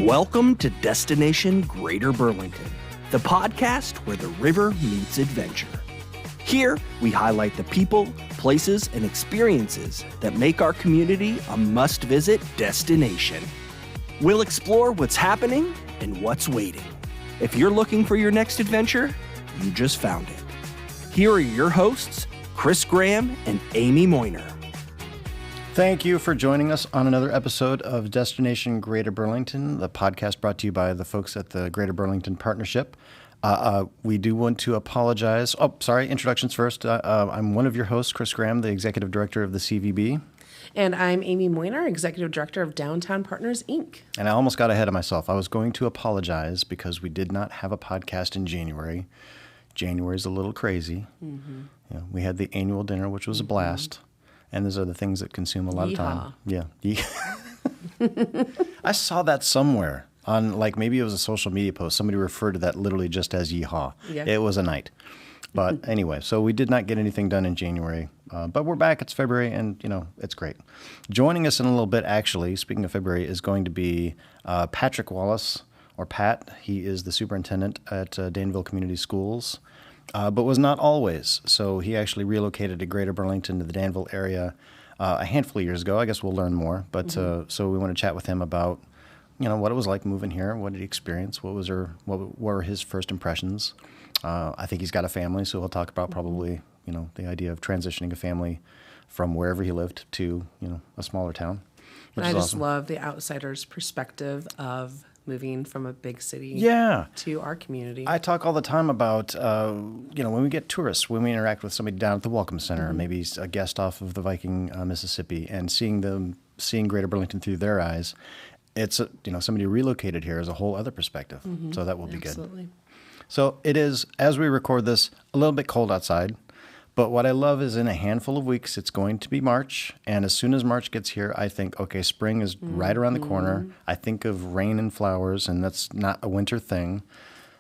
Welcome to Destination Greater Burlington, the podcast where the river meets adventure. Here, we highlight the people, places, and experiences that make our community a must-visit destination. We'll explore what's happening and what's waiting. If you're looking for your next adventure, you just found it. Here are your hosts, Chris Graham and Amy Moyner. Thank you for joining us on another episode of Destination Greater Burlington, the podcast brought to you by the folks at the Greater Burlington Partnership. We do want to apologize. Introductions first. I'm one of your hosts, Chris Graham, the Executive Director of the CVB. And I'm Amy Moyner, Executive Director of Downtown Partners, Inc. And I almost got ahead of myself. I was going to apologize because we did not have a podcast in January. January's a little crazy. Mm-hmm. You know, we had the annual dinner, which was a blast. And those are the things that consume a lot of time. Yeah. I saw that somewhere on, maybe it was a social media post. Somebody referred to that literally just as yeehaw. Yeah. It was a night. But anyway, so we did not get anything done in January. But we're back. It's February, and, it's great. Joining us in a little bit, actually, speaking of February, is going to be Patrick Wallace, or Pat. He is the superintendent at Danville Community Schools. But was not always. So he actually relocated to Greater Burlington to the Danville area a handful of years ago. I guess we'll learn more. But so we want to chat with him about, what it was like moving here. What did he experience? What were his first impressions? I think he's got a family, so he'll talk about probably, the idea of transitioning a family from wherever he lived to, a smaller town. And I just love the outsider's perspective of moving from a big city to our community. I talk all the time about, when we get tourists, when we interact with somebody down at the Welcome Center, maybe a guest off of the Viking, Mississippi, and seeing Greater Burlington through their eyes, it's, somebody relocated here is a whole other perspective. So that will be Absolutely. Good. So it is, as we record this, a little bit cold outside. But what I love is in a handful of weeks, it's going to be March. And as soon as March gets here, I think, okay, spring is right around the corner. I think of rain and flowers, and that's not a winter thing.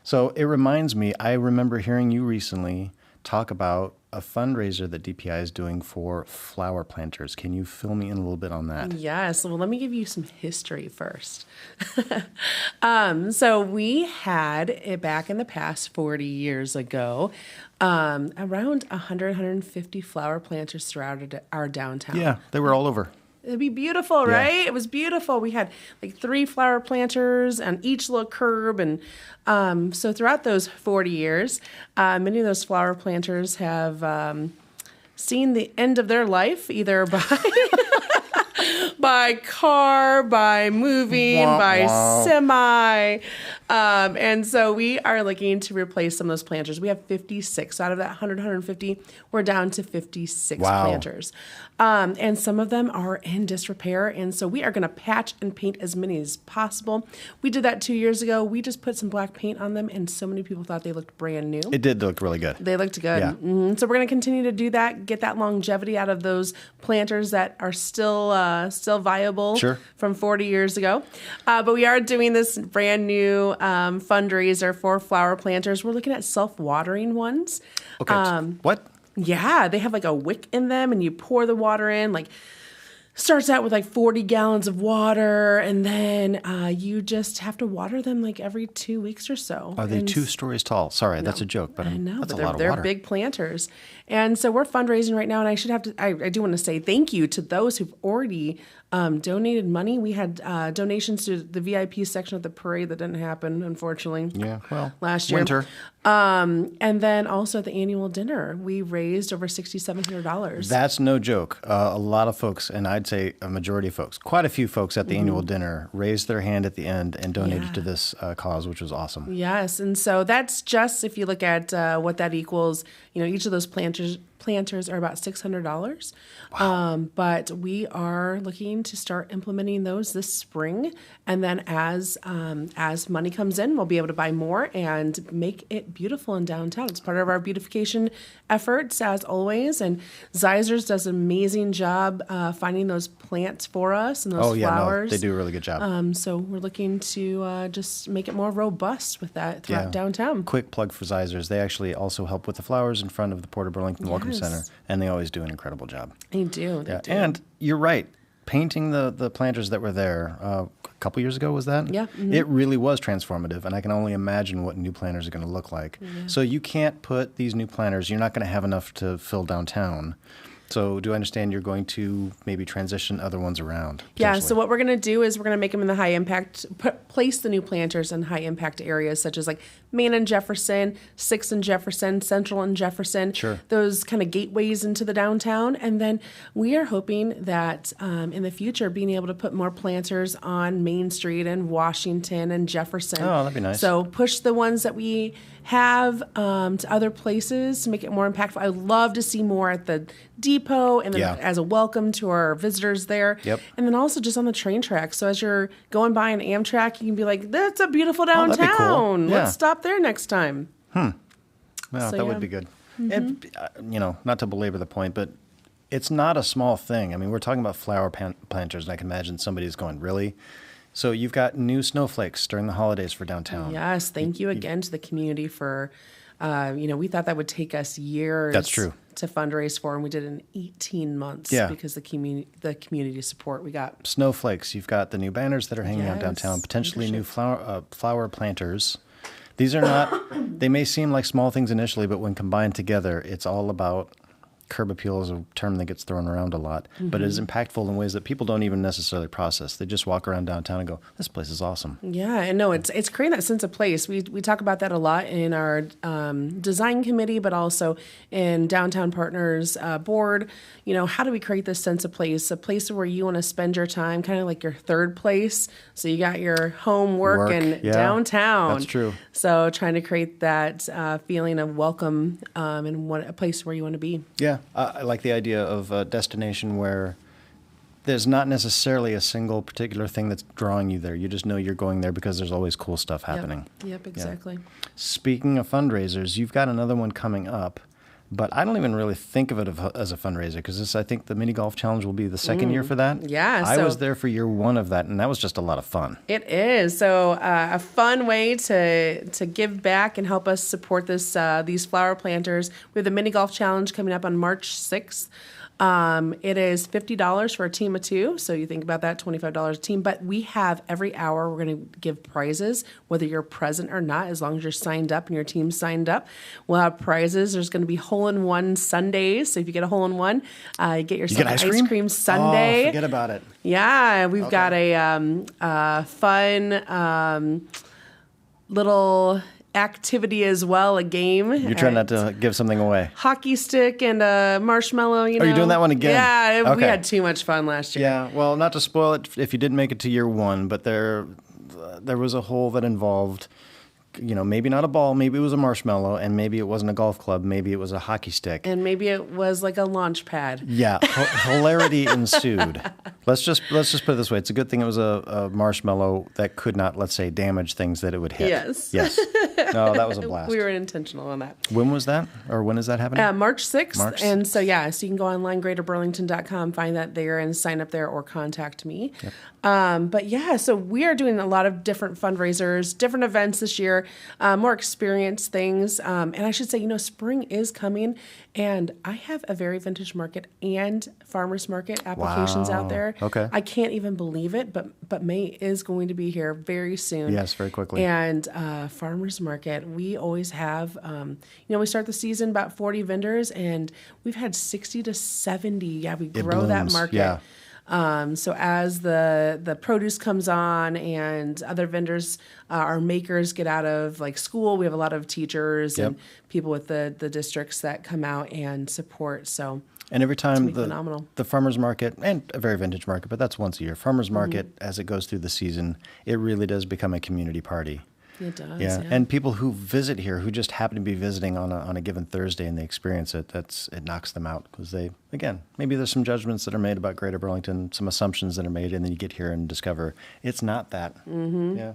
So it reminds me, I remember hearing you recently talk about a fundraiser that DPI is doing for flower planters. Can you fill me in a little bit on that? Yes. Well, let me give you some history first. So we had it back in the past 40 years ago, around 150 flower planters throughout our downtown. Yeah, they were all over. It'd be beautiful, right? Yeah. It was beautiful. We had 3 flower planters on each little curb. And so throughout those 40 years, many of those flower planters have seen the end of their life, either by car, by moving, by semi. And so we are looking to replace some of those planters. We have 56. Out of that 150, we're down to 56 planters. And some of them are in disrepair. And so we are going to patch and paint as many as possible. We did that 2 years ago. We just put some black paint on them, and so many people thought they looked brand new. It did look really good. They looked good. Yeah. Mm-hmm. So we're going to continue to do that, get that longevity out of those planters that are still viable from 40 years ago. But we are doing this brand new fundraiser for flower planters. We're looking at self-watering ones. Okay. What? Yeah, they have a wick in them, and you pour the water in. Starts out with 40 gallons of water, and then you just have to water them every 2 weeks or so. Are they 2 stories tall? Sorry, that's a joke, but I know, that's but a lot of they're water. big planters. And so we're fundraising right now, and I do want to say thank you to those who've already donated money. We had donations to the VIP section of the parade that didn't happen, unfortunately. Yeah, well, last year. Winter. And then also at the annual dinner, we raised over $6,700. That's no joke. A lot of folks, and I'd say a majority of folks, quite a few folks at the annual dinner raised their hand at the end and donated to this cause, which was awesome. Yes, and so that's just, if you look at what that equals, each of those planters are about $600. Wow. But we are looking to start implementing those this spring. And then as money comes in, we'll be able to buy more and make it beautiful in downtown. It's part of our beautification efforts, as always. And Zeisers does an amazing job finding those plants for us and those flowers. They do a really good job. So we're looking to just make it more robust with that throughout downtown. Quick plug for Zeisers. They actually also help with the flowers in front of the Porter Burlington Welcome Center, and they always do an incredible job. They do. They do. And you're right. painting the planters that were there a couple years ago, was that? Yeah. Mm-hmm. It really was transformative, and I can only imagine what new planters are going to look like. Yeah. So you can't put these new planters, you're not going to have enough to fill downtown. So do I understand you're going to maybe transition other ones around? Yeah, so what we're going to do is we're going to make them in the high impact, place the new planters in high impact areas such as like Main and Jefferson, 6th and Jefferson, Central and Jefferson, sure. Those kind of gateways into the downtown. And then we are hoping that in the future, being able to put more planters on Main Street and Washington and Jefferson. Oh, that'd be nice. So push the ones that we have to other places to make it more impactful. I'd love to see more at the depot and then as a welcome to our visitors there. Yep. And then also just on the train track. So as you're going by an Amtrak, you can be like, that's a beautiful downtown. That'd be cool. Yeah. Let's stop there next time. Well, So, that would be good. And, not to belabor the point, but it's not a small thing. I mean, we're talking about flower planters, and I can imagine somebody's going, really? So you've got new snowflakes during the holidays for downtown. Yes, thank you again to the community for, we thought that would take us years. That's true. To fundraise for, and we did it in 18 months because the community support we got. Snowflakes. You've got the new banners that are hanging out downtown, potentially new flower planters. These are not, they may seem like small things initially, but when combined together, it's all about, curb appeal is a term that gets thrown around a lot, but it is impactful in ways that people don't even necessarily process. They just walk around downtown and go, this place is awesome. Yeah, and no, it's creating that sense of place. We talk about that a lot in our design committee, but also in Downtown Partners board. How do we create this sense of place, a place where you want to spend your time, kind of like your third place. So you got your home, work and downtown. That's true. So trying to create that feeling of welcome and a place where you want to be. Yeah. I like the idea of a destination where there's not necessarily a single particular thing that's drawing you there. You just know you're going there because there's always cool stuff happening. Yep, exactly. Yeah. Speaking of fundraisers, you've got another one coming up, but I don't even really think of it as a fundraiser because I think the Mini Golf Challenge will be the second year for that. Yeah. I was there for year one of that, and that was just a lot of fun. It is. So a fun way to give back and help us support these flower planters. We have the Mini Golf Challenge coming up on March 6th. It is $50 for a team of 2. So you think about that, $25 a team. But we have every hour, we're going to give prizes, whether you're present or not, as long as you're signed up and your team's signed up. We'll have prizes. There's going to be hole-in-one Sundays. So if you get a hole-in-one, you get yourself an ice cream sundae. Oh, forget about it. Yeah, we've got a fun little activity as well, a game. You're trying not to give something away. Hockey stick and a marshmallow, Are you doing that one again? Yeah, we had too much fun last year. Yeah, well, not to spoil it if you didn't make it to year one, but there was a hole that involved, maybe not a ball, maybe it was a marshmallow, and maybe it wasn't a golf club, maybe it was a hockey stick. And maybe it was like a launch pad. Yeah, hilarity ensued. Let's just put it this way. It's a good thing it was a marshmallow that could not, let's say, damage things that it would hit. Yes. No, that was a blast. We were intentional on that. When was that? Or when is that happening? March 6th. March 6th. And so, so you can go online, greaterburlington.com, find that there and sign up there or contact me. Yep. So we are doing a lot of different fundraisers, different events this year, more experience things. And I should say, spring is coming, and I have a very vintage market and farmers market applications out there. Okay. I can't even believe it, but May is going to be here very soon. Yes, very quickly. And farmers market, we always have, we start the season about 40 vendors, and we've had 60 to 70. Yeah, we grow that market. Yeah. So as the produce comes on and other vendors, our makers get out of school, we have a lot of teachers and people with the districts that come out and support. So and every time the farmers market, and a very vintage market, but that's once a year, farmers market, as it goes through the season, it really does become a community party. It does. Yeah, and people who visit here, who just happen to be visiting on a given Thursday and they experience it, it knocks them out because maybe there's some judgments that are made about Greater Burlington, some assumptions that are made, and then you get here and discover it's not that. Mm-hmm. Yeah.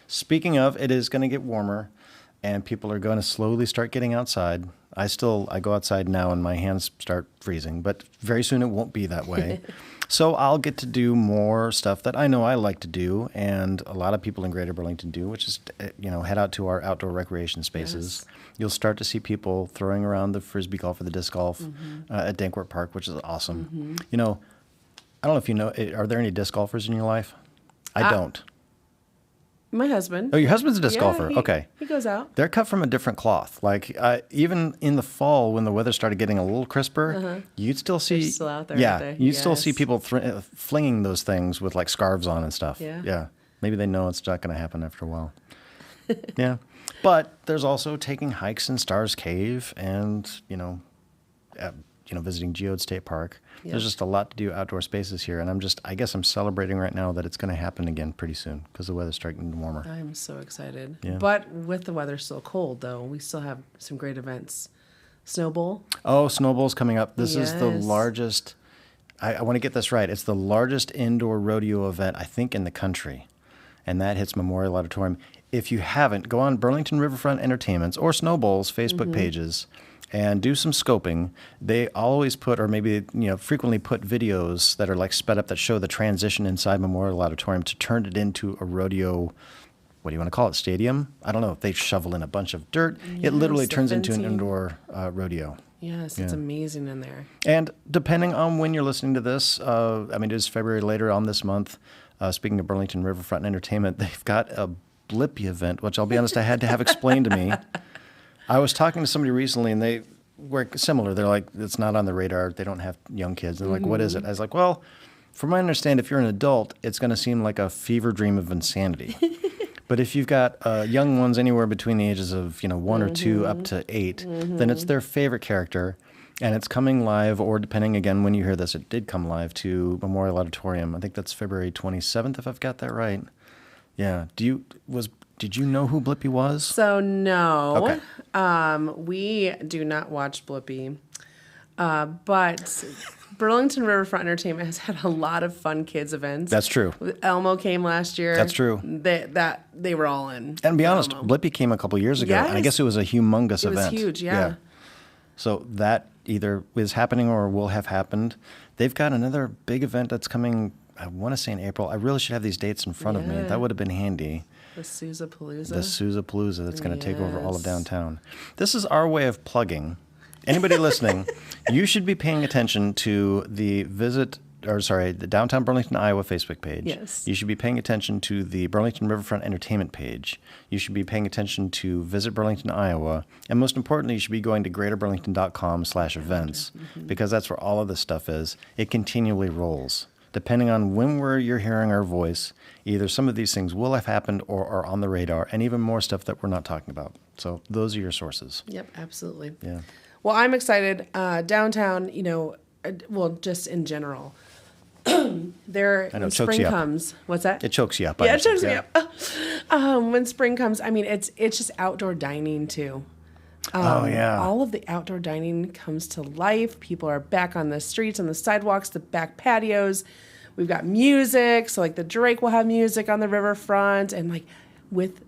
Speaking of, it is going to get warmer, and people are going to slowly start getting outside. I go outside now and my hands start freezing, but very soon it won't be that way. So I'll get to do more stuff that I know I like to do, and a lot of people in Greater Burlington do, which is, head out to our outdoor recreation spaces. Yes. You'll start to see people throwing around the frisbee golf or the disc golf at Danquart Park, which is awesome. Mm-hmm. don't know if you know, are there any disc golfers in your life? I don't. My husband. Oh, your husband's a disc golfer. Okay. He goes out. They're cut from a different cloth. Like, even in the fall when the weather started getting a little crisper, you'd still see... They're still out there, yeah, aren't they? you'd still see people flinging those things with, like, scarves on and stuff. Yeah. Maybe they know it's not going to happen after a while. Yeah. But there's also taking hikes in Stars Cave and, visiting Geode State Park. Yep. There's just a lot to do outdoor spaces here. And I guess I'm celebrating right now that it's going to happen again pretty soon because the weather's starting warmer. I'm so excited. Yeah. But with the weather still cold, though, we still have some great events. Snow Bowl. Oh, Snow Bowl's coming up. This is the Yes. largest, I want to get this right. It's the largest indoor rodeo event, I think, in the country. And that hits Memorial Auditorium. If you haven't, go on Burlington Riverfront Entertainment's or Snow Bowl's Facebook pages and do some scoping. They always put, or maybe frequently put videos that are like sped up that show the transition inside Memorial Auditorium to turn it into a rodeo. What do you want to call it? Stadium? I don't know. They shovel in a bunch of dirt. It literally the turns into an fencing. indoor rodeo. Yes, it's amazing in there. And depending on when you're listening to this, it is February later on this month. Speaking of Burlington Riverfront Entertainment, they've got a Blippi event, which I'll be honest, I had to have explained to me. I was talking to somebody recently, and they were similar. They're like, it's not on the radar. They don't have young kids. They're like, what is it? I was like, well, from what I understand, if you're an adult, it's going to seem like a fever dream of insanity. But if you've got young ones anywhere between the ages of 1 or 2 up to 8, then it's their favorite character. And it's coming live, or depending, again, when you hear this, it did come live to Memorial Auditorium. I think that's February 27th, if I've got that right. Yeah. Did you know who Blippi was? So, no. Okay. We do not watch Blippi. But Burlington Riverfront Entertainment has had a lot of fun kids events. That's true. Elmo came last year. That's true. They were all in. And to be honest, Elmo. Blippi came a couple years ago, Yes. and I guess it was a humongous event. It was huge, yeah. So that either is happening or will have happened. They've got another big event that's coming, I want to say in April. I really should have these dates in front of me. That would have been handy. The Sousa-Palooza. The Sousa-Palooza that's going to take over all of Yes. downtown. This is our way of plugging. Anybody listening, you should be paying attention to the Downtown Burlington, Iowa Facebook page. Yes. You should be paying attention to the Burlington Riverfront Entertainment page. You should be paying attention to Visit Burlington, Iowa. And most importantly, you should be going to greaterburlington.com/events because that's where all of this stuff is. It continually rolls. Depending on when you're hearing our voice, either some of these things will have happened or are on the radar, and even more stuff that we're not talking about. So those are your sources. Yep, absolutely. Yeah. Well, I'm excited. Downtown, just in general. There, I know, when it chokes spring you up. comes. What's that? It chokes you up. Yeah, it chokes me up. When spring comes, it's just outdoor dining too. Oh, yeah. All of the outdoor dining comes to life. People are back on the streets, on the sidewalks, the back patios. We've got music. So, like, the Drake will have music on the riverfront. And, like, with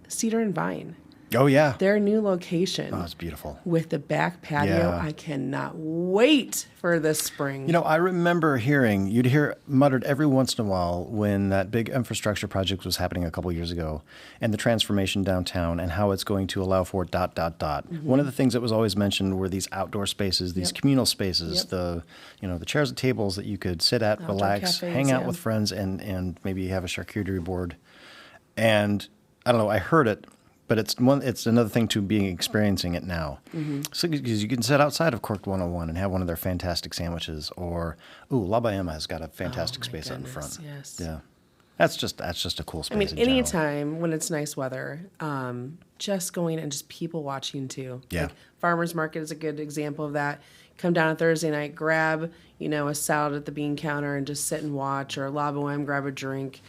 Cedar and Vine. Oh, yeah. Their new location. Oh, it's beautiful. With the back patio. Yeah. I cannot wait for this spring. I remember you'd hear muttered every once in a while when that big infrastructure project was happening a couple years ago and the transformation downtown and how it's going to allow for ... One of the things that was always mentioned were these outdoor spaces, these communal spaces, the chairs and tables that you could sit at, Outdoor relax, cafes, hang out yeah. with friends and maybe have a charcuterie board. And I don't know, I heard it. But it's another thing to be experiencing it now. So because you can sit outside of Cork 101 and have one of their fantastic sandwiches, or La Bahama has got a fantastic space out in front. Yes. Yeah, that's just a cool space. in general. Anytime when it's nice weather, just going and just people watching too. Yeah. Like Farmers Market is a good example of that. Come down on Thursday night, grab a salad at the bean counter and just sit and watch, or La Boheme, grab a drink.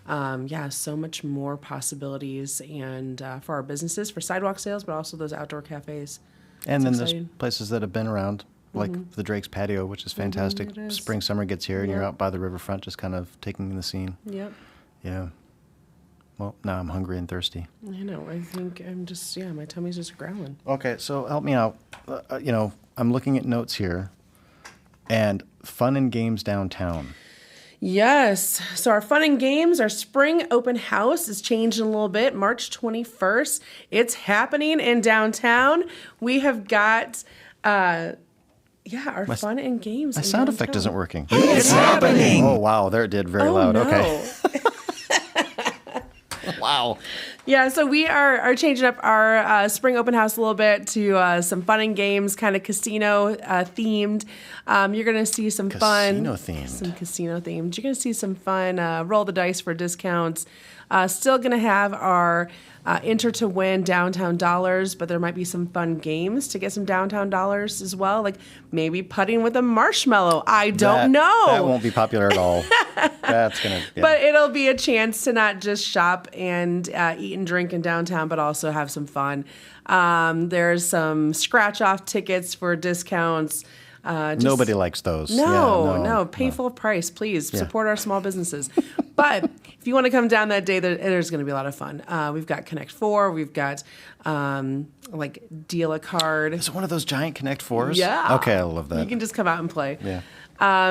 So much more possibilities and for our businesses, for sidewalk sales, but also those outdoor cafes. And It's then exciting. there's places that have been around, like the Drake's Patio, which is fantastic. it is. Spring, summer gets here, and you're Yep. out by the riverfront just kind of taking in the scene. Yep. Yeah. Well, now I'm hungry and thirsty. I know. I think I'm just, my tummy's just growling. Okay, so help me out. I'm looking at notes here, and fun and games downtown. Yes. So our fun and games, our spring open house is changing a little bit. March 21st. It's happening in downtown. We have got Yeah, our fun and games. My sound effect isn't working. It's happening. Oh, wow. There it did. Very loud. No. Okay. Wow. Yeah, so we are changing up our spring open house a little bit to some fun and games, kind of casino themed. You're going to see some fun. Some casino themed. You're going to see some fun, roll the dice for discounts. Still going to have our enter to win downtown dollars, but there might be some fun games to get some downtown dollars as well, like maybe putting with a marshmallow. I don't know. That won't be popular at all. That's going to... Yeah. But it'll be a chance to not just shop and eat and drink in downtown, but also have some fun. There's some scratch-off tickets for discounts. Nobody likes those. No. Pay full price, please. Yeah. Support our small businesses. But if you want to come down that day, there's going to be a lot of fun. We've got Connect 4. We've got like Deal a Card. Is it one of those giant Connect 4s? Yeah. Okay, I love that. You can just come out and play. Yeah.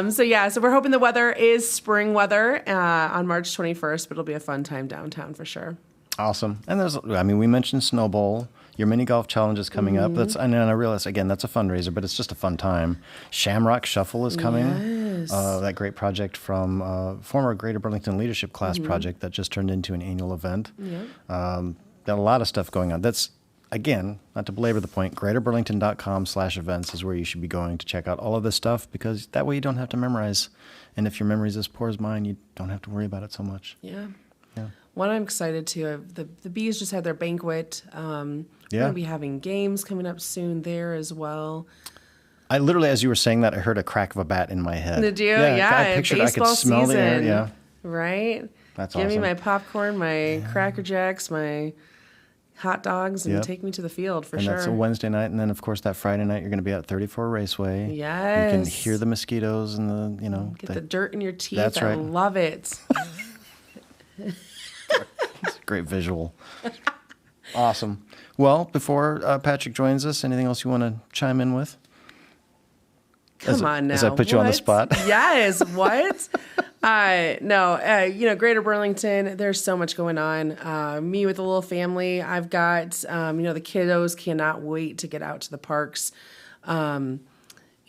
So we're hoping the weather is spring weather on March 21st, but it'll be a fun time downtown for sure. Awesome. And we mentioned Snowball. Your mini golf challenge is coming up. And I realize, again, that's a fundraiser, but it's just a fun time. Shamrock Shuffle is coming. Yes. That great project from former Greater Burlington Leadership Class project that just turned into an annual event. Yep. Got a lot of stuff going on. That's, again, not to belabor the point, greaterburlington.com/events is where you should be going to check out all of this stuff, because that way you don't have to memorize. And if your memory is as poor as mine, you don't have to worry about it so much. Yeah. Yeah. One I'm excited to. The Bees just had their banquet. We're going to be having games coming up soon there as well. I literally, as you were saying that, I heard a crack of a bat in my head. Did you? Yeah. I pictured I could smell the air. Yeah. Right? That's Give awesome. me my popcorn, my Cracker Jacks, my hot dogs, and take me to the field for sure. And that's a Wednesday night. And then, of course, that Friday night, you're going to be at 34 Raceway. Yes. You can hear the mosquitoes and Get the dirt in your teeth. That's right. I love it. It's a great visual. Awesome. Well, before Patrick joins us, anything else you want to chime in with? Come on now. As I put you on the spot? Yes. What? No. Greater Burlington, there's so much going on. Me with a little family, I've got, the kiddos cannot wait to get out to the parks.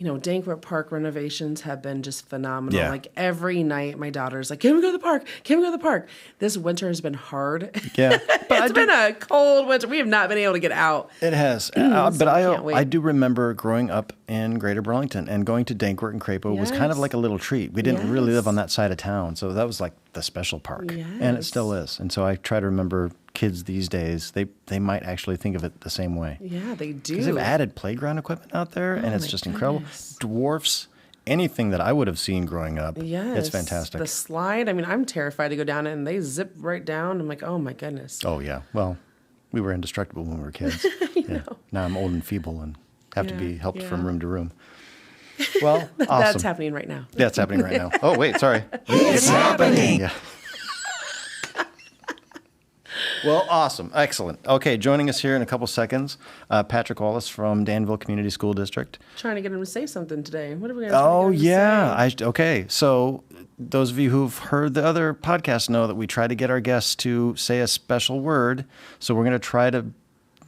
Danquet Park renovations have been just phenomenal. Yeah. Like every night, my daughter's like, "Can we go to the park? Can we go to the park?" This winter has been hard. Yeah, It's been a cold winter. We have not been able to get out. It has. But I do remember growing up in Greater Burlington and going to Danquet and Crapo was kind of like a little treat. We didn't really live on that side of town, so that was like the special park, and it still is. And so I try to remember kids these days, they might actually think of it the same way. Yeah, they do. Because they've added playground equipment out there, and it's just incredible. Dwarfs anything that I would have seen growing up. Yes. It's fantastic. The slide, I'm terrified to go down it, and they zip right down. I'm like, oh, my goodness. Oh, yeah. Well, we were indestructible when we were kids. Now I'm old and feeble and have to be helped from room to room. Well, awesome. That's happening right now. That's happening right now. Oh, wait, sorry. It's happening. Yeah. Well, awesome. Excellent. Okay, joining us here in a couple seconds, Patrick Wallace from Danville Community School District. Trying to get him to say something today. What are we going to say? Okay, so those of you who've heard the other podcasts know that we try to get our guests to say a special word. So we're going to try to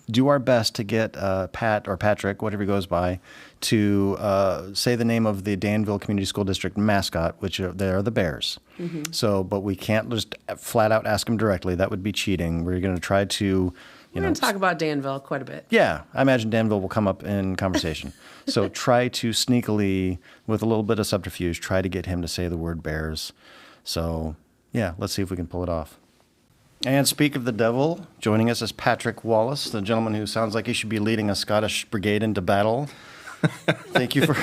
do our best to get Pat or Patrick, whatever he goes by, to say the name of the Danville Community School District mascot, which they are the Bears. Mm-hmm. So, but we can't just flat out ask him directly. That would be cheating. We're going to try to, We're going to talk about Danville quite a bit. Yeah, I imagine Danville will come up in conversation. So try to sneakily, with a little bit of subterfuge, try to get him to say the word Bears. So, yeah, let's see if we can pull it off. And speak of the devil, joining us is Patrick Wallace, the gentleman who sounds like he should be leading a Scottish brigade into battle. Thank you for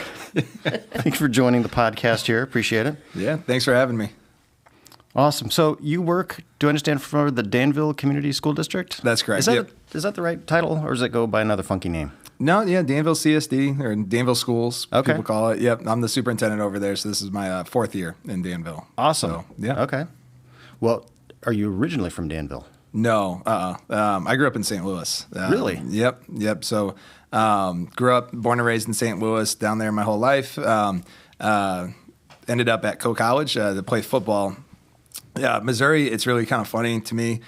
joining the podcast here. Appreciate it. Yeah, thanks for having me. Awesome. So you work, do I understand, for the Danville Community School District? That's correct. Is that the right title, or does it go by another funky name? No, yeah, Danville CSD, or Danville Schools, okay. People call it. Yep, I'm the superintendent over there, so this is my fourth year in Danville. Awesome. So, yeah. Okay. Well, are you originally from Danville? No, I grew up in St. Louis. Really? Yep. So grew up, born and raised in St. Louis, down there my whole life. Ended up at Coe College to play football. Yeah, Missouri, it's really kind of funny to me.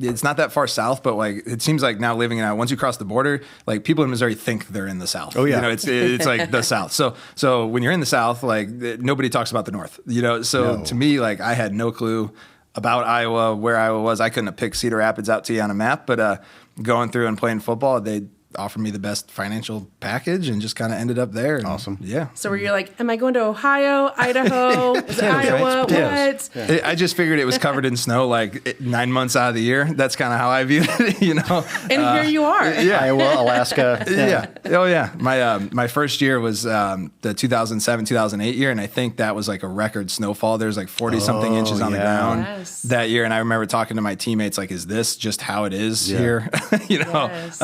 it's not that far south, but like it seems like now living in Iowa, once you cross the border, like people in Missouri think they're in the South. Oh yeah, you know, it's like the South. So when you're in the South, like nobody talks about the North. You know, so to me, like I had no clue about Iowa, where Iowa was. I couldn't have picked Cedar Rapids out to you on a map, but going through and playing football, they offered me the best financial package and just kind of ended up there. And, awesome. Yeah. So were you like, am I going to Ohio, Idaho, is it Iowa? Potatoes. What? Yeah. I just figured it was covered in snow like 9 months out of the year. That's kind of how I viewed it, you know. And here you are. Yeah. Iowa, Alaska. Yeah. Oh yeah. My first year was the 2007-2008 year, and I think that was like a record snowfall. There's like 40 something inches on the ground that year, and I remember talking to my teammates like, "Is this just how it is here?" You know. Yes.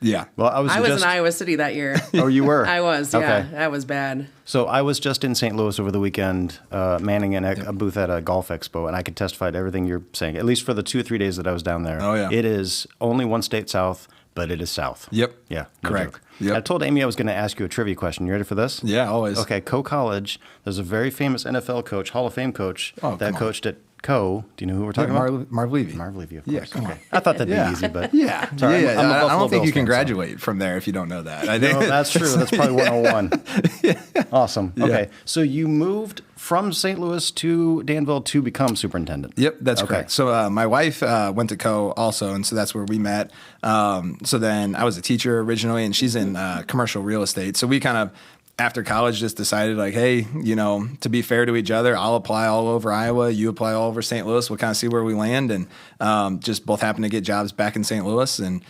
Yeah. Well, I was in Iowa City that year. Oh, you were? I was, yeah. Okay. That was bad. So I was just in St. Louis over the weekend, manning a booth at a golf expo, and I could testify to everything you're saying, at least for the 2 or 3 days that I was down there. Oh, yeah. It is only one state south, but it is south. Yep. Yeah. No Correct. joke. Yep. I told Amy I was going to ask you a trivia question. You ready for this? Yeah, always. Okay, Coe College, there's a very famous NFL coach, Hall of Fame coach, that coached at Coe. Do you know who we're talking about? Marv Levy. Marv Levy, of course. Yeah, come on. I thought that'd be easy, but Yeah. Sorry, yeah. I'm a I Buffalo don't think Bills you can fan, so- graduate from there if you don't know that. I think No, that's true. That's probably 101. Awesome. Okay. So you moved from St. Louis to Danville to become superintendent. Yep, that's correct. So my wife went to Coe also, and so that's where we met. So then I was a teacher originally, and she's in commercial real estate. So we kind of, after college, just decided like, hey, you know, to be fair to each other, I'll apply all over Iowa, you apply all over St. Louis. We'll kind of see where we land, and just both happen to get jobs back in St. Louis. And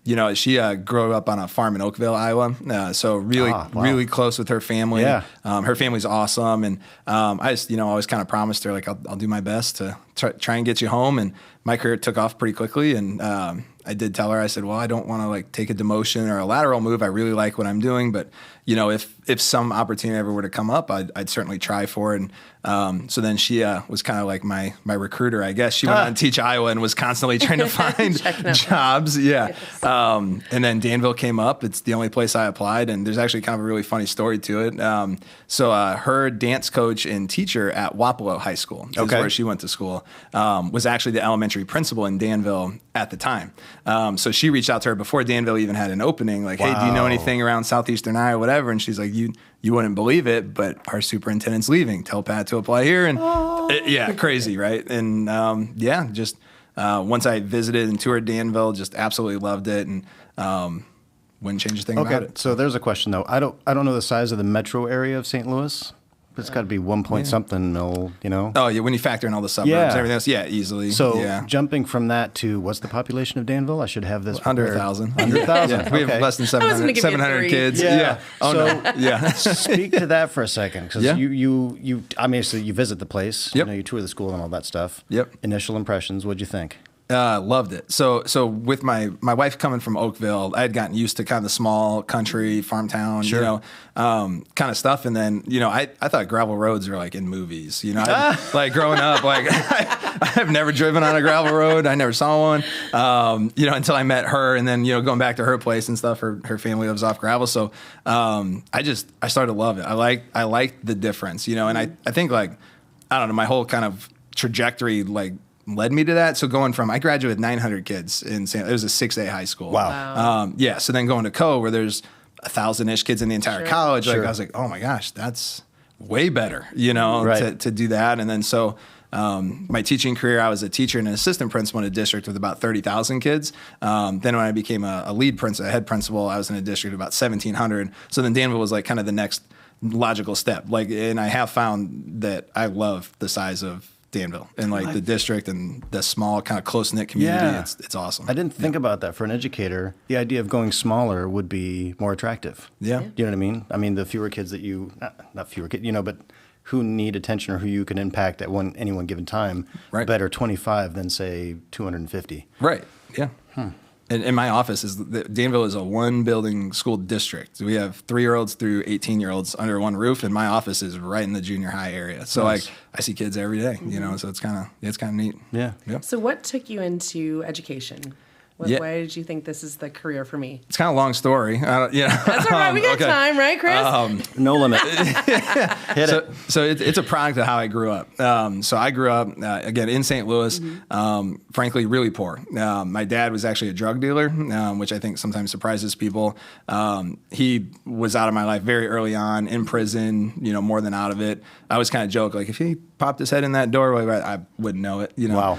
you know, she grew up on a farm in Oakville, Iowa, so really close with her family. Yeah. Her family's awesome, and I just, you know, always kind of promised her like I'll do my best to try and get you home. And my career took off pretty quickly, and I did tell her, I said, well, I don't want to like take a demotion or a lateral move. I really like what I'm doing, but you know, if some opportunity ever were to come up, I'd certainly try for it. And so then she was kind of like my recruiter, I guess. She went on to teach Iowa and was constantly trying to find jobs. Yeah. Yes. And then Danville came up. It's the only place I applied, and there's actually kind of a really funny story to it. So her dance coach and teacher at Wapello High School is where she went to school, was actually the elementary principal in Danville at the time. So she reached out to her before Danville even had an opening, like, hey, do you know anything around southeastern Iowa, whatever? And she's like, you wouldn't believe it, but our superintendent's leaving. Tell Pat to apply here. And yeah, crazy, right? And just once I visited and toured Danville, just absolutely loved it, and wouldn't change a thing about it. So there's a question though. I don't know the size of the metro area of St. Louis. But it's got to be 1 point something mil, you know? Oh, yeah, when you factor in all the suburbs and everything else, easily. So jumping from that to, what's the population of Danville? I should have this under 1,000. 100,000. Yeah, we have less than 700 kids. Yeah. Oh, so no. Yeah. Speak to that for a second, because you obviously you visit the place, Yep. you know, you tour the school and all that stuff. Yep. Initial impressions, what'd you think? Loved it. So with my wife coming from Oakville, I had gotten used to kind of the small country farm town, you know, kind of stuff. And then, you know, I thought gravel roads were like in movies, you know, like growing up, like I've never driven on a gravel road. I never saw one, you know, until I met her. And then, you know, going back to her place and stuff, her family lives off gravel. So I started to love it. I like the difference, you know, and I think like, I don't know, my whole kind of trajectory, like, led me to that. So going from, I graduated with 900 kids it was a 6A high school. Wow. So then going to Coe, where there's 1,000-ish kids in the entire college, like I was like, oh my gosh, that's way better, you know, to do that. And then so my teaching career, I was a teacher and an assistant principal in a district with about 30,000 kids. Then when I became a lead principal, a head principal, I was in a district of about 1,700. So then Danville was like kind of the next logical step. Like, and I have found that I love the size of Danville and like the district and the small kind of close-knit community. Yeah. It's awesome. I didn't think about that. For an educator, the idea of going smaller would be more attractive. Yeah. Do you know what I mean? I mean, the fewer kids that not fewer kids, you know, but who need attention or who you can impact at any one given time, better 25 than say 250. Right. Yeah. And my office Danville is a one-building school district. We have 3-year-olds through 18-year-olds under one roof, and my office is right in the junior high area. So like I see kids every day, you know. So it's kind of neat. Yeah. So what took you into education? Why did you think this is the career for me? It's kind of a long story. That's all right. We got time, right, Chris? No limit. Hit it. So it's a product of how I grew up. So I grew up, again, in St. Louis, frankly, really poor. My dad was actually a drug dealer, which I think sometimes surprises people. He was out of my life very early on, in prison, more than out of it. I always kind of joke, like, if he popped his head in that doorway, I wouldn't know it, Wow.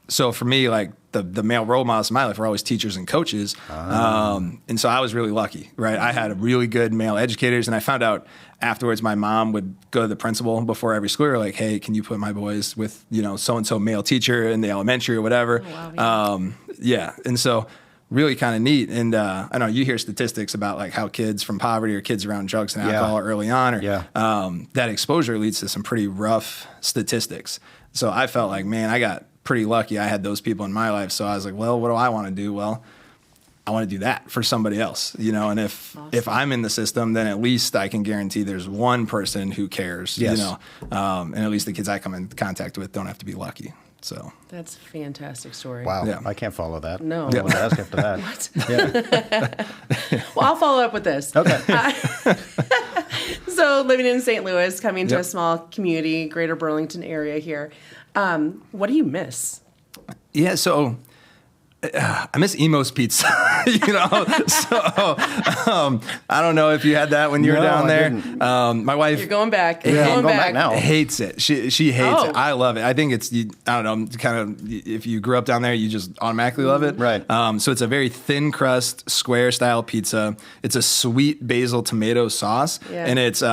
So for me, like, the male role models in my life were always teachers and coaches. And so I was really lucky, right? I had really good male educators, and I found out afterwards my mom would go to the principal before every school year, like, hey, can you put my boys with, so-and-so male teacher in the elementary or whatever? Oh, wow, yeah. And so really kind of neat. And I know you hear statistics about like how kids from poverty or kids around drugs and alcohol early on, or that exposure leads to some pretty rough statistics. So I felt like, man, I got pretty lucky I had those people in my life. So I was like, well, what do I want to do? Well, I want to do that for somebody else, and if I'm in the system, then at least I can guarantee there's one person who cares, and at least the kids I come in contact with don't have to be lucky. So that's a fantastic story. Wow. Yeah. I can't follow that. No. I don't know what to ask after that. What? Yeah. Well, I'll follow up with this. Okay. So living in St. Louis, coming to a small community, Greater Burlington area here. What do you miss? Yeah, so I miss Emo's Pizza, So I don't know if you had that when you were down there. My wife, you're going back. Going back now. Hates it. She hates it. I love it. I think it's I don't know. Kind of if you grew up down there, you just automatically love it. Right. So it's a very thin crust, square style pizza. It's a sweet basil tomato sauce, and it's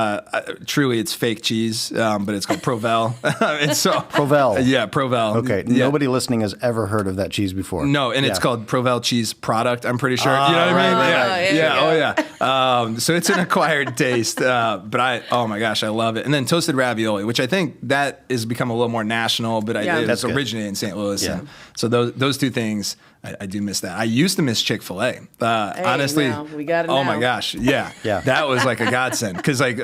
truly it's fake cheese, but it's called Provel. And so Provel. Yeah, Provel. Okay. Yeah. Nobody listening has ever heard of that cheese before. No, and it's called Provel cheese product, I'm pretty sure. You know what I mean? Right. Yeah. So it's an acquired taste, but oh my gosh, I love it. And then toasted ravioli, which I think that has become a little more national, but it's originated in St. Louis. Yeah. And so those two things, I do miss that. I used to miss Chick-fil-A. Honestly, we got it now. My gosh, yeah. That was like a godsend because like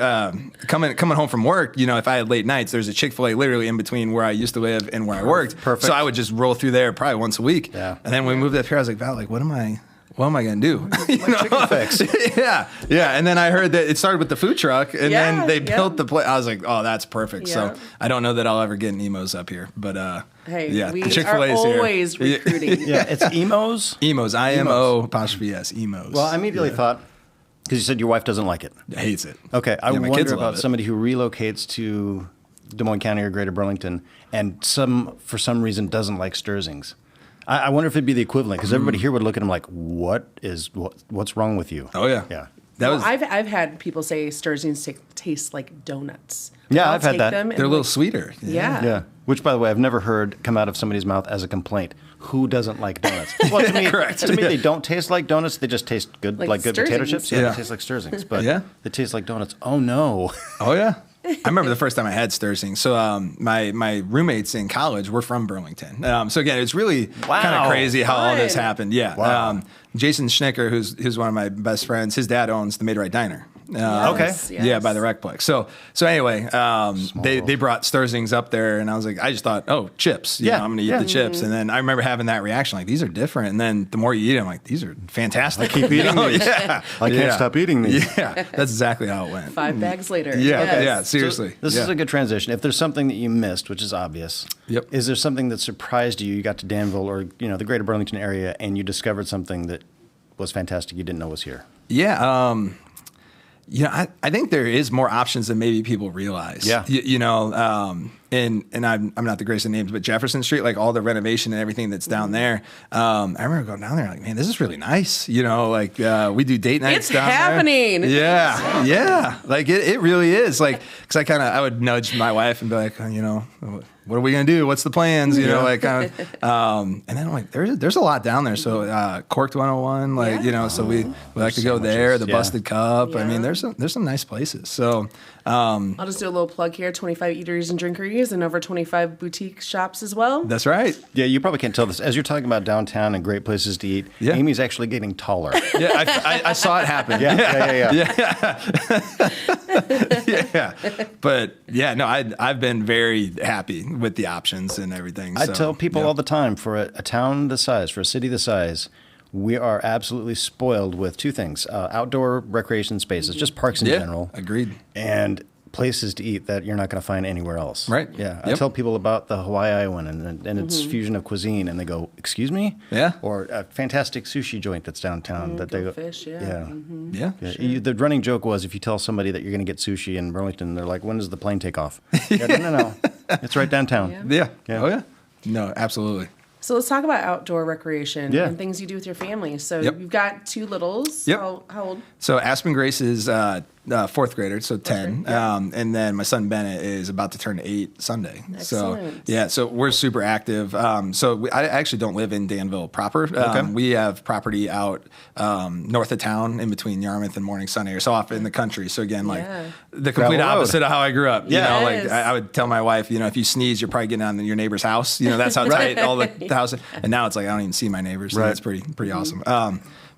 coming home from work, if I had late nights, there's a Chick-fil-A literally in between where I used to live and where I worked. Perfect. So I would just roll through there probably once a week. Yeah. And then when we moved up here, I was like, Val, like, what am I going to do? Chicken fix. Yeah. And then I heard that it started with the food truck, and then they built the place. I was like, oh, that's perfect. Yeah. So I don't know that I'll ever get an Emo's up here, but we Chick-fil-A are is here. always recruiting. Yeah, it's Emo's. Emo's, IMO''S, Emo's. Well, I immediately thought, because you said your wife doesn't like it. Hates it. Okay, I my kids wonder love about it. somebody who relocates to Des Moines County or Greater Burlington and for some reason doesn't like Sturzings. I wonder if it'd be the equivalent, because everybody here would look at him like, what's wrong with you? Oh, yeah. Yeah. I've had people say Sturzings taste like donuts. Yeah, I'll I've had take that. them They're a little sweeter. Yeah. Yeah. Which, by the way, I've never heard come out of somebody's mouth as a complaint. Who doesn't like donuts? Well, to me, Correct. they don't taste like donuts. They just taste good, like good potato Sturzings. chips. Yeah, they taste like Sturzings. But they taste like donuts. Oh, no. Oh, yeah. I remember the first time I had Sturzings. So my roommates in college were from Burlington. So again, it's really kind of crazy how all this happened. Yeah. Wow. Jason Schnicker, who's one of my best friends, his dad owns the Maid-Rite Diner. Yes. Yeah, by the Recplex. So anyway, they brought Sturzings up there, and I was like, I just thought, oh, chips. I'm going to eat the chips. And then I remember having that reaction, like, these are different. And then the more you eat them, like, these are fantastic. I keep eating these. Yeah. I can't stop eating these. Yeah, that's exactly how it went. 5 bags later. Yeah, Yes. yeah, seriously. So this is a good transition. If there's something that you missed, which is obvious, is there something that surprised you? You got to Danville or the Greater Burlington area, and you discovered something that was fantastic you didn't know was here. Yeah. I think there is more options than maybe people realize. Yeah. And I'm not the greatest of names, but Jefferson Street, like all the renovation and everything that's down there. I remember going down there like, man, this is really nice. We do date nights It's down happening. there. Yeah. Yeah. Like it really is. Like, cause I would nudge my wife and be like, what are we going to do? What's the plans? And then I'm like, there's a lot down there. So, Corked 101, so we like to go there, the Busted Cup. Yeah. I mean, there's some nice places. So, I'll just do a little plug here, 25 Eateries and Drinkeries. bakeries and over 25 boutique shops as well. That's right. Yeah, you probably can't tell this. As you're talking about downtown and great places to eat, Amy's actually getting taller. Yeah, I saw it happen. Yeah. But yeah, no, I've been very happy with the options and everything. I tell people all the time, for a town this size, for a city this size, we are absolutely spoiled with two things: outdoor recreation spaces, just parks in general. Agreed. And places to eat that you're not going to find anywhere else. Right. Yeah. I tell people about the Hawaii one and its fusion of cuisine, and they go, "Excuse me?" Yeah. Or a fantastic sushi joint that's downtown that they go, fish, yeah. Sure. The running joke was, if you tell somebody that you're going to get sushi in Burlington, they're like, "When does the plane take off?" No. It's right downtown. Yeah. Oh yeah. No, absolutely. So let's talk about outdoor recreation Yeah. and things you do with your family. So Yep. you've got two littles. Yep. How old? So Aspen Grace is fourth grader, so 10. And then my son Bennett is about to turn 8 Sunday. Excellent. So we're super active. I actually don't live in Danville proper. We have property out north of town in between Yarmouth and Morning Sun area, so off in the country. So again, like the complete Gravel road. opposite of how I grew up. You know, like Yes. I would tell my wife, if you sneeze, you're probably getting on your neighbor's house. That's how tight all the houses. And now it's like I don't even see my neighbors. So that's pretty awesome.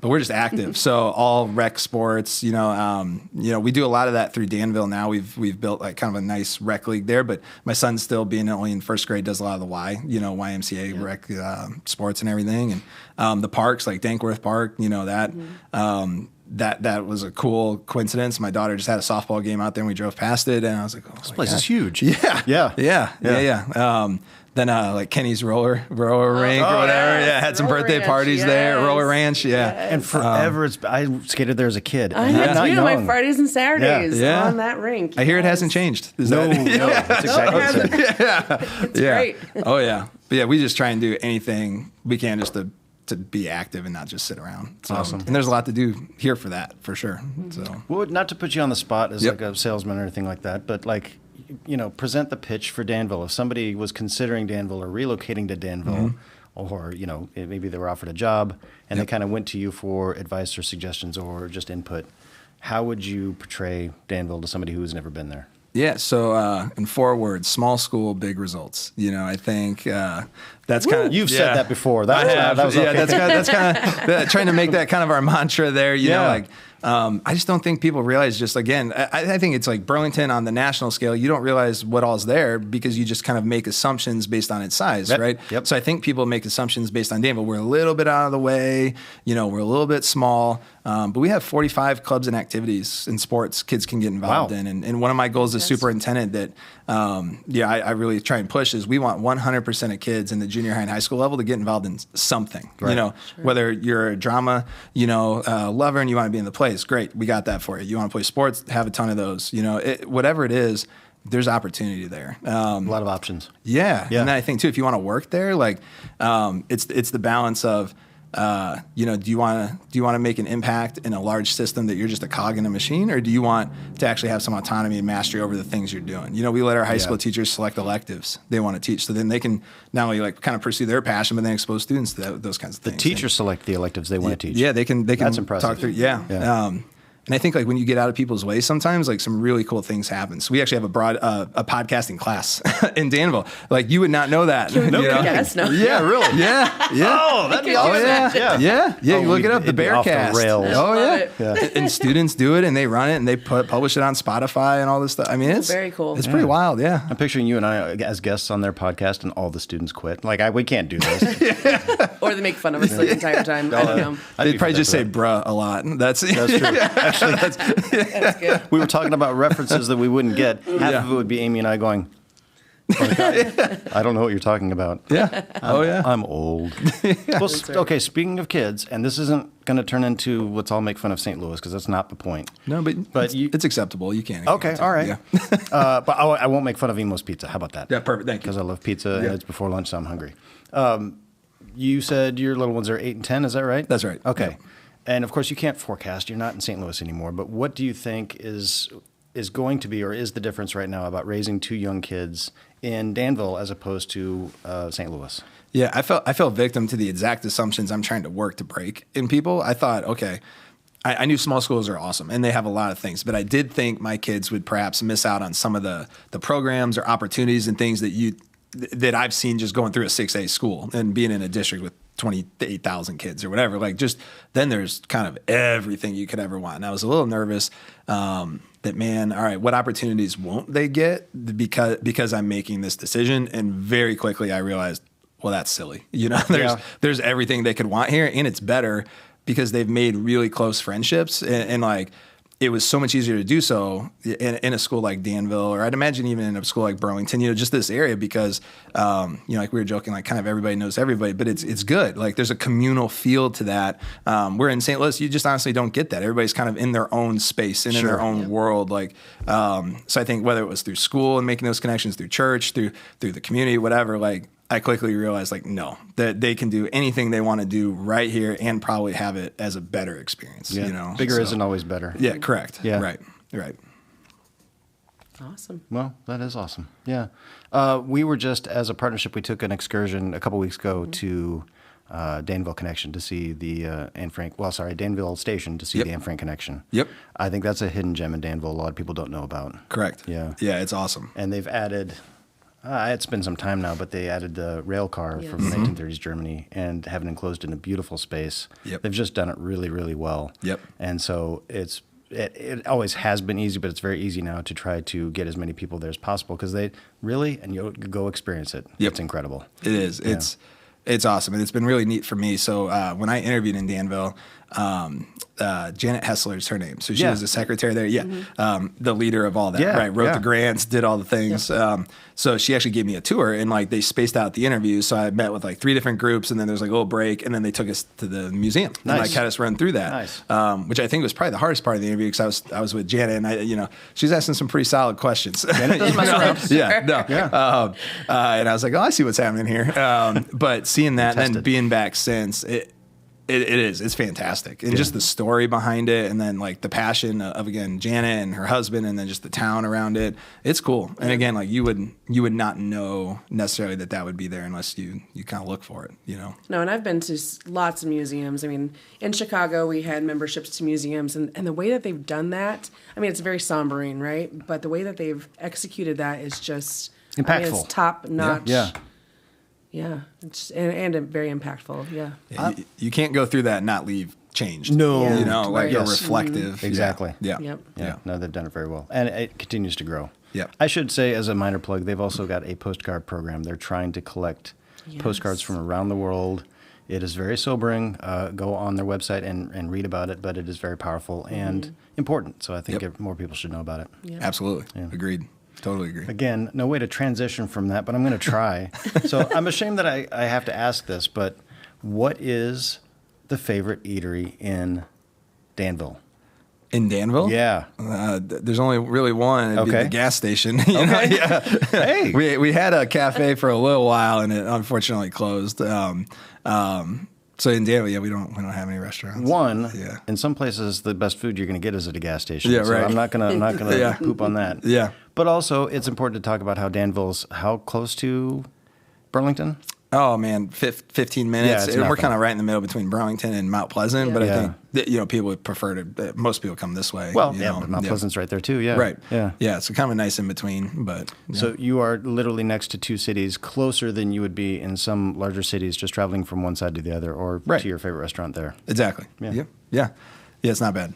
But we're just active. So all rec sports, we do a lot of that through Danville now. We've built like kind of a nice rec league there, but my son's still being only in first grade, does a lot of the YMCA rec sports and everything. And the parks like Dankworth Park, that was a cool coincidence. My daughter just had a softball game out there and we drove past it and I was like, oh, this place is huge. Yeah. Then like Kenny's roller rink or whatever. Yeah, had some Roller birthday Ranch, parties there. yes. Roller Ranch, yeah. And forever, I skated there as a kid. I and I'm had not two of young. my Fridays and Saturdays Yeah. on that rink. I hear it hasn't changed. No, that's exactly the same. It's great. Oh yeah. But yeah, we just try and do anything we can just to be active and not just sit around. So, Awesome. And there's a lot to do here for that, for sure. So Well, not to put you on the spot as like a salesman or anything like that, but like, present the pitch for Danville. If somebody was considering Danville or relocating to Danville, or, maybe they were offered a job and they kind of went to you for advice or suggestions or just input, how would you portray Danville to somebody who's never been there? Yeah, so in 4 words, small school, big results. I think that's kind of... You've said that before. I have. That was okay. That's kind of trying to make that kind of our mantra there. I just don't think people realize I think it's like Burlington on the national scale. You don't realize what all's there because you just kind of make assumptions based on its size, right? Yep. So I think people make assumptions based on Danville. We're a little bit out of the way. We're a little bit small. But we have 45 clubs and activities and sports kids can get involved in. And one of my goals as superintendent that, I really try and push is we want 100% of kids in the junior high and high school level to get involved in something. Right. Whether you're a drama, lover and you want to be in the plays, great. We got that for you. You want to play sports, have a ton of those. Whatever it is, there's opportunity there. A lot of options. Yeah. And then I think too, if you want to work there, like it's the balance of, do you want to make an impact in a large system that you're just a cog in a machine, or do you want to actually have some autonomy and mastery over the things you're doing? We let our high school teachers select electives they want to teach, so then they can not only like kind of pursue their passion, but then expose students to those kinds of things. The teachers select the electives they want to teach. Yeah, they can. That's impressive. Talk through. Yeah. And I think like when you get out of people's way, sometimes like some really cool things happen. So we actually have a podcasting class in Danville. Like you would not know that. Yes, no. Yeah, really. Yeah. Oh, that'd be awesome. Yeah. You look it up. The it'd be off the Bearcast. rails. Oh Love yeah. And students do it and they run it and they publish it on Spotify and all this stuff. I mean, it's very cool. It's pretty wild. Yeah. I'm picturing you and I as guests on their podcast, and all the students quit. Like, we can't do this. Or they make fun of us the entire time. I don't know. They'd probably just say "bruh" a lot. That's true. Actually, That's good. we were talking about references that we wouldn't get. Half of it would be Amy and I going, I don't know what you're talking about. Yeah. I'm old. Well, okay, speaking of kids, and this isn't going to turn into let's all make fun of St. Louis because that's not the point. No, but it's acceptable. You can. Okay, all right. Yeah. But I won't make fun of Emo's Pizza. How about that? Yeah, perfect. Thank you. Because I love pizza and it's before lunch, so I'm hungry. You said your little ones are 8 and 10, is that right? That's right. Okay. Yep. And of course, you can't forecast. You're not in St. Louis anymore. But what do you think is going to be, or is the difference right now about raising 2 young kids in Danville as opposed to St. Louis? Yeah, I fell victim to the exact assumptions I'm trying to work to break in people. I thought, okay, I knew small schools are awesome and they have a lot of things, but I did think my kids would perhaps miss out on some of the programs or opportunities and things that I've seen just going through a 6A school and being in a district with 28,000 kids or whatever. Like, just then there's kind of everything you could ever want. And I was a little nervous that, man, all right, what opportunities won't they get because I'm making this decision? And very quickly I realized, well, that's silly. There's everything they could want here, and it's better because they've made really close friendships, and like, it was so much easier to do so in a school like Danville, or I'd imagine even in a school like Burlington, just this area, because, like we were joking, like kind of everybody knows everybody, but it's good. Like, there's a communal feel to that. Where in St. Louis, you just honestly don't get that. Everybody's kind of in their own space and in their own world. Like, so I think whether it was through school and making those connections, through church, through the community, whatever, like, I quickly realized, like, no, that they can do anything they want to do right here and probably have it as a better experience. Yeah. Bigger isn't always better. Yeah, correct. Yeah. Right. Awesome. Well, that is awesome. Yeah. We were just, as a partnership, we took an excursion a couple weeks ago to Danville Connection to see the Danville Station to see the Anne Frank Connection. Yep. I think that's a hidden gem in Danville a lot of people don't know about. Correct. Yeah. Yeah, it's awesome. And they've added... it's been some time now, but they added the rail car from 1930s Germany and have it enclosed in a beautiful space. Yep. They've just done it really, really well. Yep. And so it always has been easy, but it's very easy now to try to get as many people there as possible because they really, and you'll go experience it. Yep. It's incredible. It is. Yeah. It's awesome. And it's been really neat for me. So when I interviewed in Danville, Janet Hessler is her name. So she was the secretary there. Yeah. The leader of all that, right? Wrote the grants, did all the things. Yeah. So she actually gave me a tour, and like they spaced out the interviews. So I met with like 3 different groups, and then there was like a little break, and then they took us to the museum. Nice. And like had us run through that. Nice. Which I think was probably the hardest part of the interview because I was with Janet, and she's asking some pretty solid questions. Janet does my scrubs. And I was like, oh, I see what's happening here. But seeing that and then being back since it's fantastic. And just the story behind it, and then like the passion of again Janet and her husband, and then just the town around it. It's cool. And again, like you would not know necessarily that would be there unless you kind of look for it, No, and I've been to lots of museums. I mean, in Chicago we had memberships to museums, and the way that they've done that, I mean, it's very sombering, right? But the way that they've executed that is just impactful. I mean, it's top notch. Yeah. Yeah, it's, and very impactful. Yeah, you can't go through that and not leave changed. No, or reflective. Mm-hmm. Exactly. Yep. Yeah. No, they've done it very well, and it continues to grow. Yeah. I should say, as a minor plug, they've also got a postcard program. They're trying to collect postcards from around the world. It is very sobering. Go on their website and read about it, but it is very powerful and important. So I think more people should know about it. Yep. Absolutely. Yeah. Agreed. Totally agree. Again, no way to transition from that, but I'm going to try. So I'm ashamed that I have to ask this, but what is the favorite eatery in Danville? In Danville? Yeah. There's only really one. It'd be the gas station. Hey. We had a cafe for a little while, and it unfortunately closed. So in Danville, we don't have any restaurants. In some places, the best food you're going to get is at a gas station. Yeah, right. So I'm not gonna poop on that. Yeah. But also, it's important to talk about how Danville's how close to Burlington. Oh man, 15 minutes. Yeah, we're kind of right in the middle between Burlington and Mount Pleasant, but I think that, people would prefer to. Most people come this way. Well, but Mount Pleasant's right there too. Yeah, right. Yeah. So kind of a nice in between, but so you are literally next to 2 cities, closer than you would be in some larger cities, just traveling from one side to the other, or to your favorite restaurant there. Exactly. Yeah. It's not bad.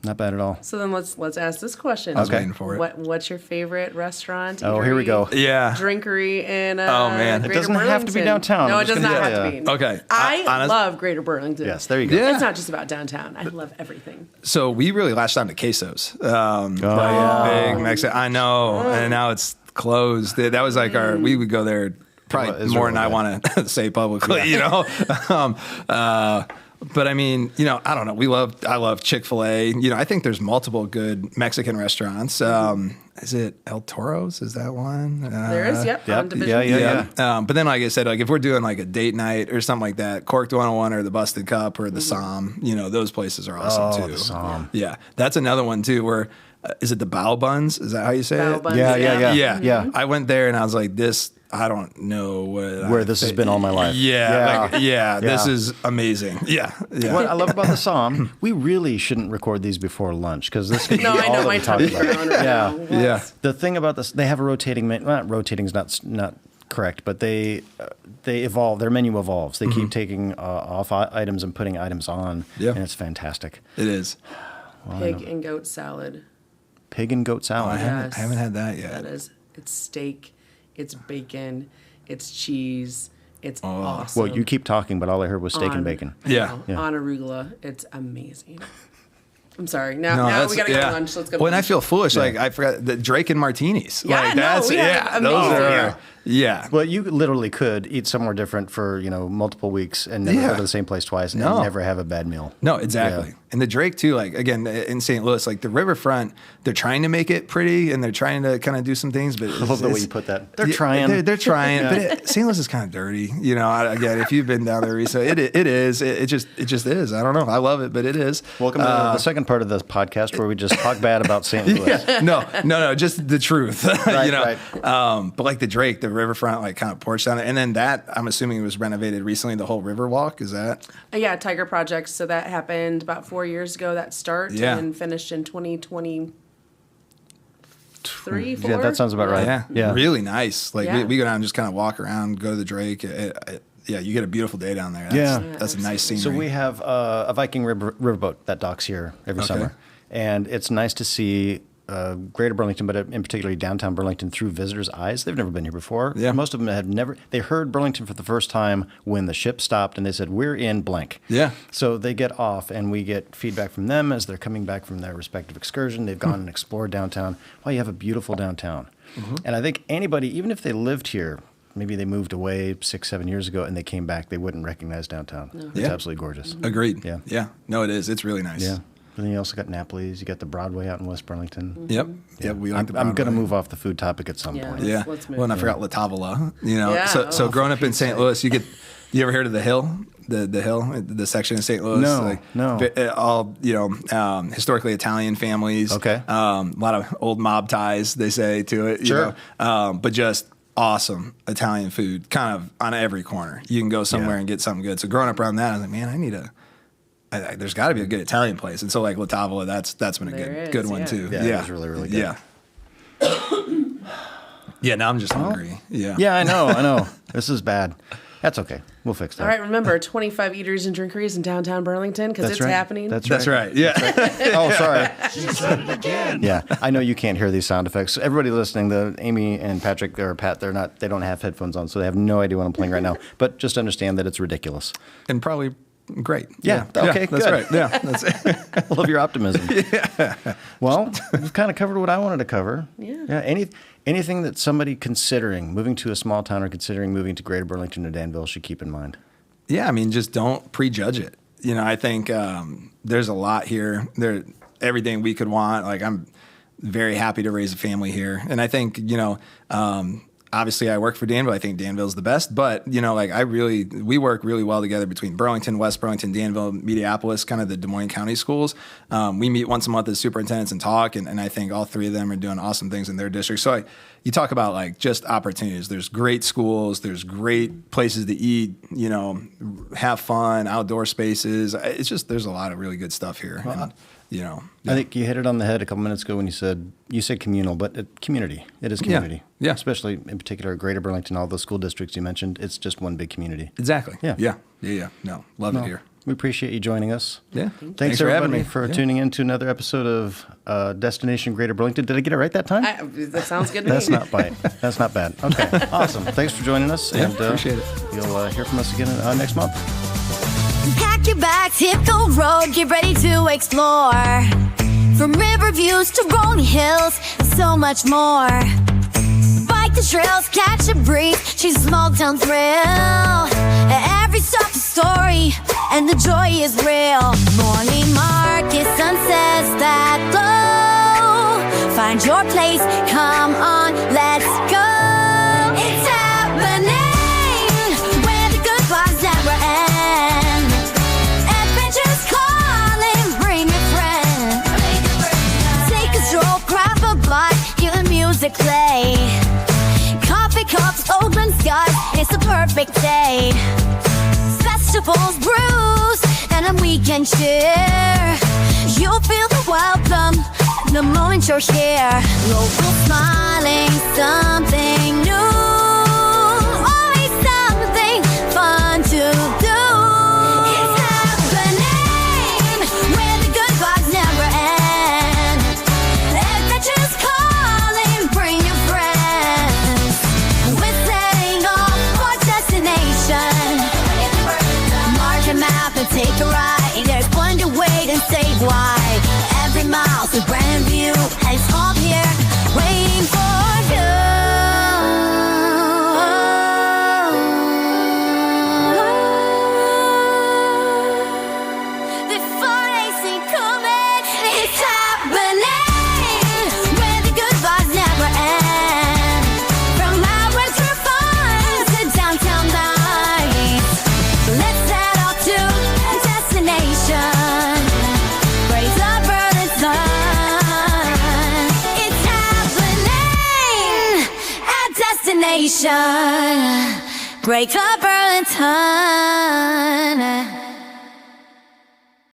Not bad at all. So then let's ask this question. I was waiting for it. What's your favorite restaurant? Oh, here we go. Yeah. Drinkery in man. It doesn't have to be downtown. No, it does not have to be. Okay. I love Greater Burlington. Yes, there you go. Yeah. It's not just about downtown. I love everything. So we really latched on to Quesos. Yeah. Big Mexican. I know. And now it's closed. That was like we would go there probably more than I want to say publicly, But I mean, I don't know. I love Chick-fil-A. I think there's multiple good Mexican restaurants. Is it El Toro's? Is that one? There is, on Division. Yeah. But then, like I said, like if we're doing like a date night or something like that, Corked 101 or the Busted Cup or the Somme, those places are awesome too. The Somme. Yeah, that's another one too where is it the Bao Buns? Is that how you say Bao it? Buns, Yeah. I went there and I was like, I don't know where this has been all my life. This is amazing. Yeah. What I love about the Somme, we really shouldn't record these before lunch because this could be all I know that my we talk tummy's about. growling right now. Yeah. The thing about this, they have a rotating menu. Not rotating is not correct, but they evolve. Their menu evolves. They keep taking off items and putting items on, and it's fantastic. It is. Pig and goat salad. Pig and goat salad. I haven't had that yet. That is, it's steak, it's bacon, it's cheese, it's awesome. Well, you keep talking, but all I heard was steak and bacon. Yeah. On arugula, it's amazing. I'm sorry. Now we gotta go to lunch. Let's go. Well, and I feel foolish. Like I forgot the Drake and martinis. Yeah, like that's amazing. those are Well, you literally could eat somewhere different for multiple weeks and never go to the same place twice and never have a bad meal. No, exactly. Yeah. And the Drake too, like again in St. Louis, like the riverfront, they're trying to make it pretty and they're trying to kind of do some things. But I love the way you put that. They're trying. They're trying. But St. Louis is kind of dirty. Again, if you've been down there recently, it is. It just is. I don't know. I love it, but it is. Welcome to the second part of this podcast where we just talk bad about St. Louis. No, just the truth. Right. But like the Drake, the riverfront, like kind of porch down there, and then that I'm assuming it was renovated recently. The whole Riverwalk, is that? Yeah, Tiger Project. So that happened about 4 years ago. That start and finished in 2023, 4. Yeah, that sounds about right. Yeah. Really nice. Like we go down and just kind of walk around, go to the Drake. You get a beautiful day down there. That's a nice scenery. So we have a Viking riverboat that docks here every summer, and it's nice to see Greater Burlington, but in particular downtown Burlington, through visitors' eyes. They've never been here before. Yeah. Most of them have never. They heard Burlington for the first time when the ship stopped, and they said, "We're in blank." Yeah. So they get off, and we get feedback from them as they're coming back from their respective excursion. They've gone and explored downtown. Wow, you have a beautiful downtown. And I think anybody, even if they lived here, maybe they moved away 6-7 years ago and they came back, they wouldn't recognize downtown. No. It's absolutely gorgeous. Agreed. Yeah. No, it is. It's really nice. Yeah. And then you also got Napoli's. You got the Broadway out in West Burlington. Yep. We like the Broadway. I'm going to move off the food topic at some point. Yeah. Let's move. Well, and I forgot La Tavola. So growing up in St. Louis, you ever heard of the Hill? The Hill, the section in St. Louis. No. All historically Italian families. Okay. A lot of old mob ties, they say, to it. Sure. But just awesome Italian food, kind of on every corner. You can go somewhere and get something good. So growing up around that, I was like, man, there's got to be a good Italian place. And so like La Tavola, that's been a good one too. Yeah, it was really, really good. Yeah. Yeah, now I'm just hungry. Yeah, I know. This is bad. That's okay. We'll fix that. All right, remember, 25 eaters and drinkeries in downtown Burlington because it's happening. That's right. Yeah. Oh, sorry. Yeah, I know you can't hear these sound effects. Everybody listening, Amy and Patrick or Pat, they don't have headphones on, so they have no idea what I'm playing right now. But just understand that it's ridiculous. And probably great. Yeah. Okay. That's good. right. Yeah. That's it. I love your optimism. Yeah. Well, we've kind of covered what I wanted to cover. Yeah. Anything that somebody considering moving to a small town or considering moving to Greater Burlington or Danville should keep in mind. Yeah. I mean, just don't prejudge it. I think there's a lot here. Everything we could want. Like I'm very happy to raise a family here, and I think obviously, I work for Danville. I think Danville's the best, but we work really well together between Burlington, West Burlington, Danville, Mediapolis, kind of the Des Moines County schools. We meet once a month as superintendents and talk, and I think all three of them are doing awesome things in their district. So you talk about like just opportunities. There's great schools. There's great places to eat. Have fun, outdoor spaces. It's just there's a lot of really good stuff here. I think you hit it on the head a couple minutes ago when you said communal, but community. It is community. Yeah. Especially in particular, Greater Burlington, all those school districts you mentioned. It's just one big community. Exactly. Yeah. No, love it here. We appreciate you joining us. Yeah. Thanks for having me. for tuning in to another episode of Destination Greater Burlington. Did I get it right that time? That sounds good to me. That's not bad. That's not bad. Okay. Awesome. Thanks for joining us. Yeah, and appreciate it. You'll hear from us again next month. Pack your bags, hit the road, get ready to explore. From river views to rolling hills, and so much more. Bike the trails, catch a breeze, chase a small town thrill. Every stop's a story, and the joy is real. Morning market, sunsets that glow. Find your place, come on, let's go. It's happening, where the good vibes never end. Adventures calling, bring a friend. Take a stroll musically. Coffee cups, open skies, it's a perfect day. Festivals, brews, and a weekend cheer. You'll feel the welcome the moment you're here. Local smiling, something new. Always something fun to do. It's happening where the good vibes never end. Adventures calling, bring your friends. We're setting off our destination. Mark a map and take a ride. There's one to wait and save wide. Every mile's a brand new view, and it's all here waiting for you. Before they see coming, it's happening where the good vibes never end. From hours for fun to downtown nights, let's head off to destination. Greater Burlington. It's happening at destination. Greater Burlington.